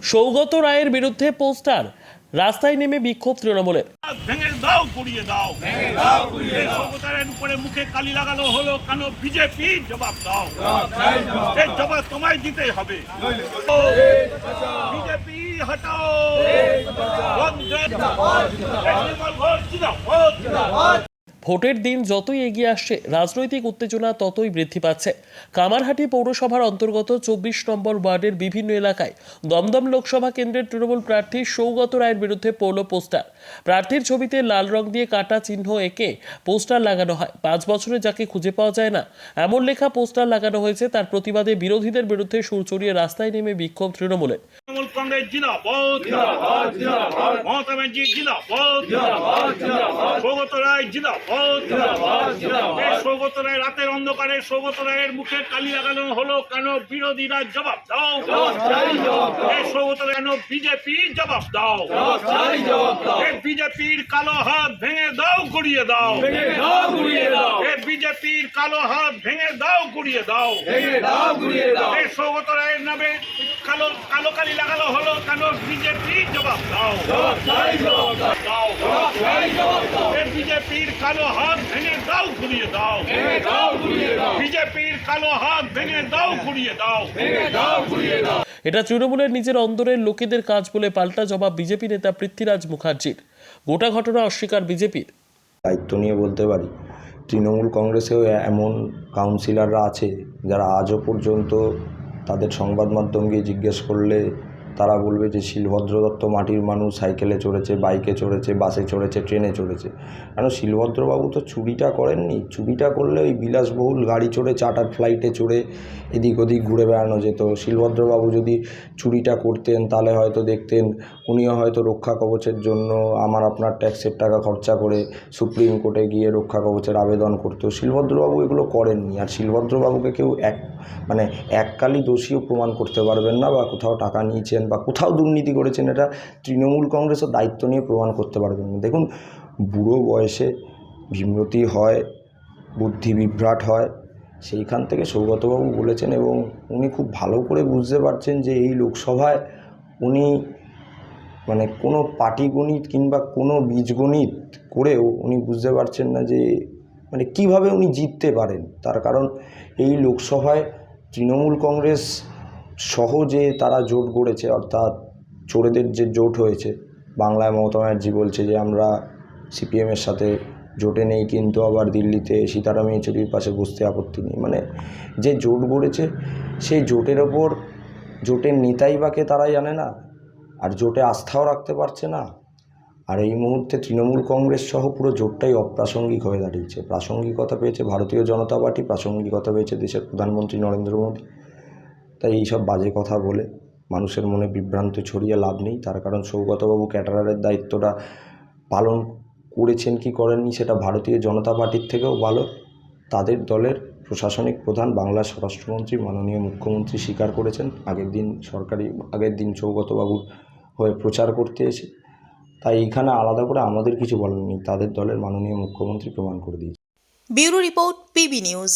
সৌগত রায়ের বিরুদ্ধে পোস্টার, রাস্তায় নেমে বিক্ষোভ তৃণমূলের। ভেঙে দাও, গুড়িয়ে দাও, ভেঙে দাও, গুড়িয়ে দাও। সৌগত রায়ের উপরে মুখে কালি লাগানো হলো কেন? বিজেপি জবাব দাও, এই জবাব তোমায় দিতেই হবে। বিজেপি হটাও, ভোটের দিন যতই এগিয়ে আসছে, রাজনৈতিক উত্তেজনা ততই বৃদ্ধি পাচ্ছে। কামারহাটি পৌরসভার অন্তর্গত 24 নম্বর ওয়ার্ডের বিভিন্ন এলাকায় দমদম লোকসভা কেন্দ্রের তৃণমূল প্রার্থী সৌগত রায়ের বিরুদ্ধে পড়ল পোস্টার। প্রার্থীর ছবিতে লাল রং দিয়ে কাটা চিহ্ন এঁকে পোস্টার লাগানো হয়। 5 বছরে যাকে খুঁজে পাওয়া যায় না এমন লেখা পোস্টার লাগানো হয়েছে। তার প্রতিবাদে বিরোধীদের বিরুদ্ধে সুর চড়িয়ে রাস্তায় নেমে বিক্ষোভ তৃণমূলের। তৃণমূল কংগ্রেস জিন্দাবাদ, মমতা ব্যানার্জি জিন্দাবাদ, সৌগত রায় জিন্দাবাদ। সৌগত রায় রাতের অন্ধকারে সৌগত রায়ের মুখে কালি লাগানো হলো কেন? বিরোধীরা জবাব দাও, সৌগত রায় বিজেপি জবাব দাও, বিজেপির কালো হাত ভেঙে দাও, গড়িয়ে দাও, বিজেপির কালো হাত ভেঙে দাও, গড়িয়ে দাও। সৌগত রায়ের নামে কালো কালো কালি লাগানো হলো কেন? বিজেপি জবাব দাও, বিজেপির কালো হাত ভেঙে দাও, ঘুরিয়ে দাও, বিজেপির কালো হাত ভেঙে দাও, ঘুরিয়ে দাও। এটা তৃণমূলের নিজের অন্দরের লোকেদের কাজ বলে পাল্টা জবাব বিজেপি নেতা পৃথ্বীরাজ মুখার্জির। গোটা ঘটনা অস্বীকার বিজেপির। দায়িত্ব নিয়ে বলতে পারি, তৃণমূল কংগ্রেসেও এমন কাউন্সিলররা আছে যারা আজও পর্যন্ত তাদের সংবাদ মাধ্যম গিয়ে জিজ্ঞেস করলে তারা বলবে যে শিলভদ্র দত্ত মাটির মানুষ সাইকেলে চড়েছে, বাইকে চড়েছে, বাসে চড়েছে, ট্রেনে চড়েছে। কারণ শিলভদ্রবাবু তো চুরিটা করেননি। চুরিটা করলে ওই বিলাসবহুল গাড়ি চড়ে, চার্টার ফ্লাইটে চড়ে এদিক ওদিক ঘুরে বেড়ানো যেত। শিলভদ্রবাবু যদি চুরিটা করতেন তাহলে হয়তো দেখতেন উনিও হয়তো রক্ষা কবচের জন্য আমার আপনার ট্যাক্সের টাকা খরচা করে সুপ্রিম কোর্টে গিয়ে রক্ষা কবচের আবেদন করতো। শিলভদ্রবাবু এগুলো করেননি। আর শিলভদ্রবাবুকে কেউ এককালই দোষীও প্রমাণ করতে পারবেন না, বা কোথাও টাকা নিয়েছেন বা কোথাও দুর্নীতি করেছেন এটা তৃণমূল কংগ্রেসও দায়িত্ব নিয়ে প্রমাণ করতে পারবেন না। দেখুন, বুড়ো বয়সে বিমূর্তি হয়, বুদ্ধি বিভ্রাট হয়, সেইখান থেকে সৌগতবাবু বলেছেন এবং উনি খুব ভালো করে বুঝতে পারছেন যে এই লোকসভায় উনি কোনো পাটিগণিত কিংবা কোনো বীজগণিত করেও উনি বুঝতে পারছেন না যে কিভাবে উনি জিততে পারেন। তার কারণ এই লোকসভায় তৃণমূল কংগ্রেস সহ যে তারা জোট গড়েছে, অর্থাৎ চোরেদের যে জোট হয়েছে, বাংলায় মমতা ব্যানার্জি বলছে যে আমরা সিপিএমের সাথে জোটে নেই, কিন্তু আবার দিল্লিতে সীতারাম ইয়েচুরির পাশে বসতে আপত্তি নেই। যে জোট গড়েছে সেই জোটের ওপর জোটের নেতাই বাকে তারা জানে না, আর জোটে আস্থাও রাখতে পারছে না। আর এই মুহূর্তে তৃণমূল কংগ্রেস সহ পুরো জোটটাই অপ্রাসঙ্গিক হয়ে দাঁড়িয়েছে। প্রাসঙ্গিকতা পেয়েছে ভারতীয় জনতা পার্টি, প্রাসঙ্গিকতা পেয়েছে দেশের প্রধানমন্ত্রী নরেন্দ্র মোদী। তাই এইসব বাজে কথা বলে মানুষের মনে বিভ্রান্ত ছড়িয়ে লাভ নেই। তার কারণ সৌগতবাবু ক্যাটারারের দায়িত্বটা পালন করেছেন কি করেননি সেটা ভারতীয় জনতা পার্টির থেকেও ভালো তাদের দলের প্রশাসনিক প্রধান বাংলার স্বরাষ্ট্রমন্ত্রী মাননীয় মুখ্যমন্ত্রী স্বীকার করেছেন। আগের দিন সৌগতবাবুর হয়ে প্রচার করতে এসে। তাই এইখানে আলাদা করে আমাদের কিছু বলার নেই, তাদের দলের মাননীয় মুখ্যমন্ত্রী প্রমাণ করে দিয়েছে। Bureau report, PB news.